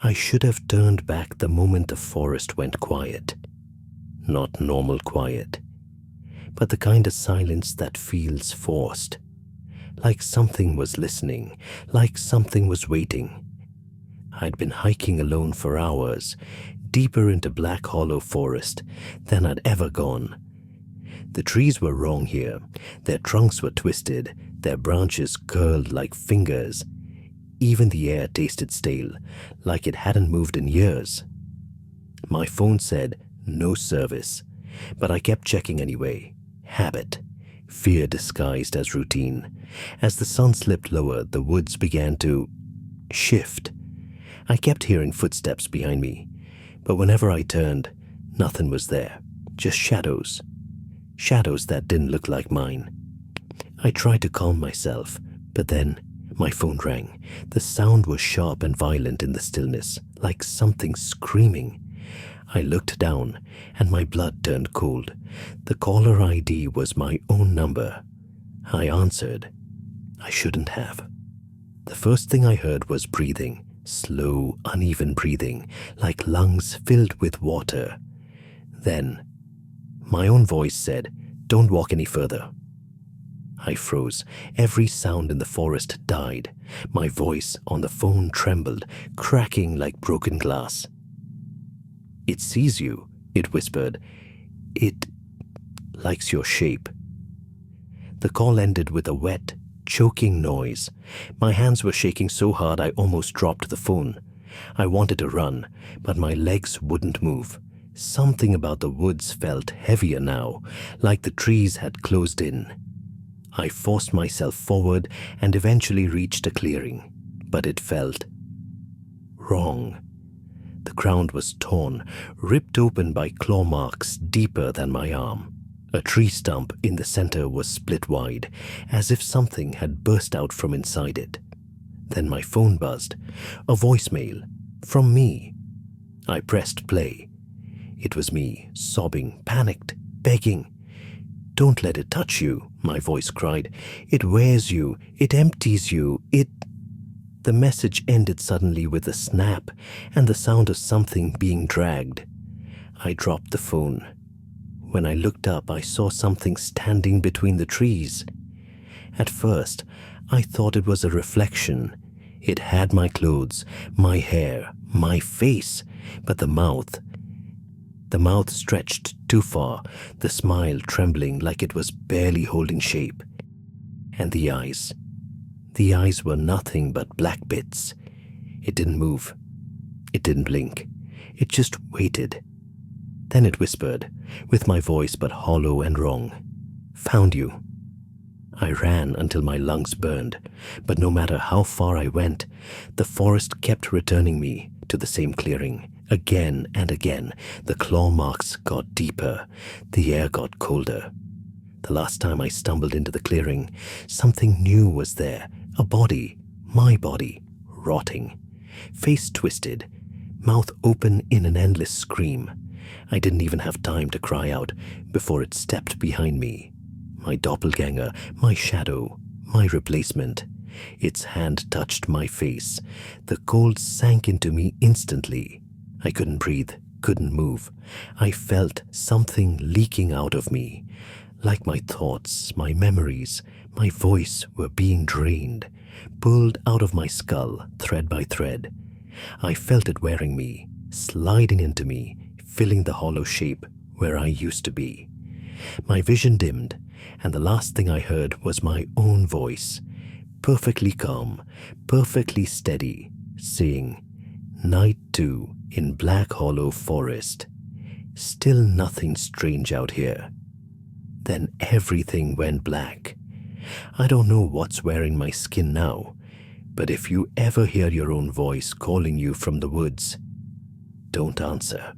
I should have turned back the moment the forest went quiet. Not normal quiet, but the kind of silence that feels forced. Like something was listening, like something was waiting. I'd been hiking alone for hours, deeper into Black Hollow Forest than I'd ever gone. The trees were wrong here. Their trunks were twisted, their branches curled like fingers. Even the air tasted stale, like it hadn't moved in years. My phone said, no service, but I kept checking anyway. Habit. Fear disguised as routine. As the sun slipped lower, the woods began to shift. I kept hearing footsteps behind me, but whenever I turned, nothing was there, just shadows. Shadows that didn't look like mine. I tried to calm myself, but then my phone rang. The sound was sharp and violent in the stillness, like something screaming. I looked down, and my blood turned cold. The caller ID was my own number. I answered. I shouldn't have. The first thing I heard was breathing, slow, uneven breathing, like lungs filled with water. Then, my own voice said, "Don't walk any further." I froze. Every sound in the forest died. My voice on the phone trembled, cracking like broken glass. "It sees you," it whispered. "It likes your shape." The call ended with a wet, choking noise. My hands were shaking so hard I almost dropped the phone. I wanted to run, but my legs wouldn't move. Something about the woods felt heavier now, like the trees had closed in. I forced myself forward and eventually reached a clearing, but it felt wrong. The ground was torn, ripped open by claw marks deeper than my arm. A tree stump in the center was split wide, as if something had burst out from inside it. Then my phone buzzed. A voicemail. From me. I pressed play. It was me, sobbing, panicked, begging. "Don't let it touch you," my voice cried. "It wears you. It empties you. The message ended suddenly with a snap and the sound of something being dragged. I dropped the phone. When I looked up, I saw something standing between the trees. At first, I thought it was a reflection. It had my clothes, my hair, my face, but the mouth stretched too far, the smile trembling like it was barely holding shape. And the eyes were nothing but black bits. It didn't move. It didn't blink. It just waited. Then it whispered, with my voice but hollow and wrong, "Found you." I ran until my lungs burned, but no matter how far I went, the forest kept returning me to the same clearing. Again and again, the claw marks got deeper. The air got colder. The last time I stumbled into the clearing, something new was there. A body, my body, rotting. Face twisted, mouth open in an endless scream. I didn't even have time to cry out before it stepped behind me. My doppelganger, my shadow, my replacement. Its hand touched my face. The cold sank into me instantly. I couldn't breathe, couldn't move. I felt something leaking out of me. Like my thoughts, my memories, my voice were being drained, pulled out of my skull thread by thread. I felt it wearing me, sliding into me, filling the hollow shape where I used to be. My vision dimmed, and the last thing I heard was my own voice, perfectly calm, perfectly steady, saying, "Night 2 in Black Hollow Forest. Still nothing strange out here." Then everything went black. I don't know what's wearing my skin now, but if you ever hear your own voice calling you from the woods, don't answer.